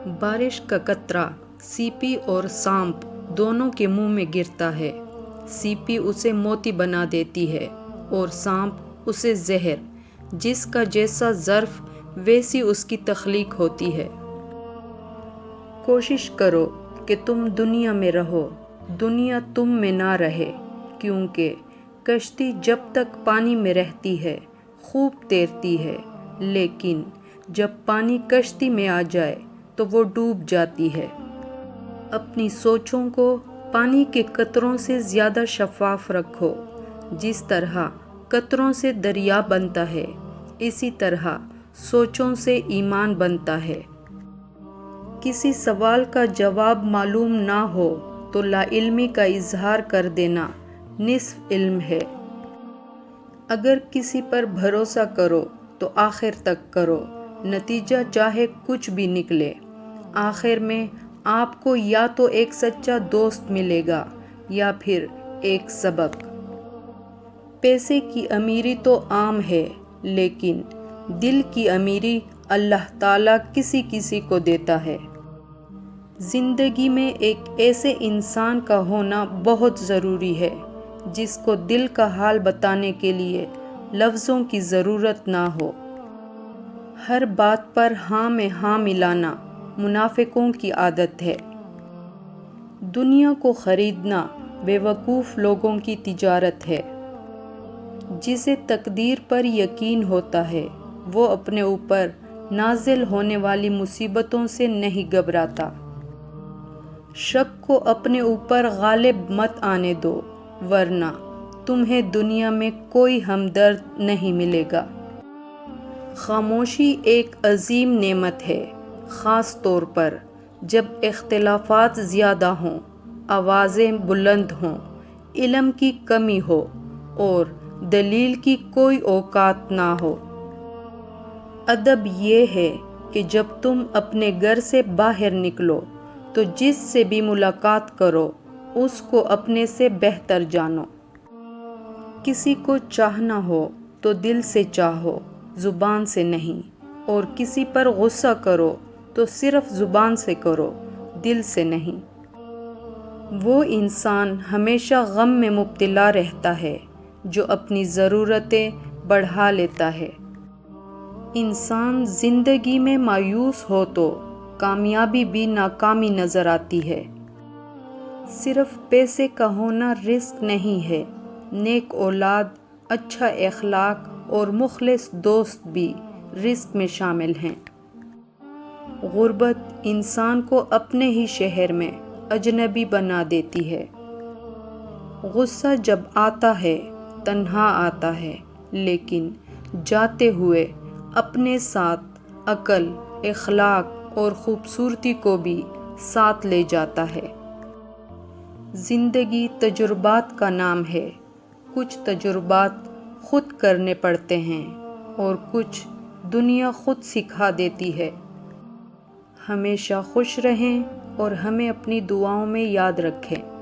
بارش کا قطرہ سیپی اور سانپ دونوں کے منہ میں گرتا ہے۔ سیپی اسے موتی بنا دیتی ہے اور سانپ اسے زہر، جس کا جیسا ظرف ویسی اس کی تخلیق ہوتی ہے۔ کوشش کرو کہ تم دنیا میں رہو، دنیا تم میں نہ رہے، کیونکہ کشتی جب تک پانی میں رہتی ہے خوب تیرتی ہے، لیکن جب پانی کشتی میں آ جائے تو وہ ڈوب جاتی ہے۔ اپنی سوچوں کو پانی کے قطروں سے زیادہ شفاف رکھو۔ جس طرح قطروں سے دریا بنتا ہے، اسی طرح سوچوں سے ایمان بنتا ہے۔ کسی سوال کا جواب معلوم نہ ہو تو لا علمی کا اظہار کر دینا نصف علم ہے۔ اگر کسی پر بھروسہ کرو تو آخر تک کرو، نتیجہ چاہے کچھ بھی نکلے۔ آخر میں آپ کو یا تو ایک سچا دوست ملے گا یا پھر ایک سبق۔ پیسے کی امیری تو عام ہے، لیکن دل کی امیری اللہ تعالیٰ کسی کسی کو دیتا ہے۔ زندگی میں ایک ایسے انسان کا ہونا بہت ضروری ہے جس کو دل کا حال بتانے کے لیے لفظوں کی ضرورت نہ ہو۔ ہر بات پر ہاں میں ہاں ملانا منافقوں کی عادت ہے۔ دنیا کو خریدنا بے وقوف لوگوں کی تجارت ہے۔ جسے تقدیر پر یقین ہوتا ہے وہ اپنے اوپر نازل ہونے والی مصیبتوں سے نہیں گھبراتا۔ شک کو اپنے اوپر غالب مت آنے دو، ورنہ تمہیں دنیا میں کوئی ہمدرد نہیں ملے گا۔ خاموشی ایک عظیم نعمت ہے، خاص طور پر جب اختلافات زیادہ ہوں، آوازیں بلند ہوں، علم کی کمی ہو اور دلیل کی کوئی اوقات نہ ہو۔ ادب یہ ہے کہ جب تم اپنے گھر سے باہر نکلو تو جس سے بھی ملاقات کرو اس کو اپنے سے بہتر جانو۔ کسی کو چاہنا ہو تو دل سے چاہو، زبان سے نہیں، اور کسی پر غصہ کرو تو صرف زبان سے کرو، دل سے نہیں۔ وہ انسان ہمیشہ غم میں مبتلا رہتا ہے جو اپنی ضرورتیں بڑھا لیتا ہے۔ انسان زندگی میں مایوس ہو تو کامیابی بھی ناکامی نظر آتی ہے۔ صرف پیسے کا ہونا رزق نہیں ہے، نیک اولاد، اچھا اخلاق اور مخلص دوست بھی رزق میں شامل ہیں۔ غربت انسان کو اپنے ہی شہر میں اجنبی بنا دیتی ہے۔ غصہ جب آتا ہے تنہا آتا ہے، لیکن جاتے ہوئے اپنے ساتھ عقل، اخلاق اور خوبصورتی کو بھی ساتھ لے جاتا ہے۔ زندگی تجربات کا نام ہے۔ کچھ تجربات خود کرنے پڑتے ہیں اور کچھ دنیا خود سکھا دیتی ہے۔ ہمیشہ خوش رہیں اور ہمیں اپنی دعاؤں میں یاد رکھیں۔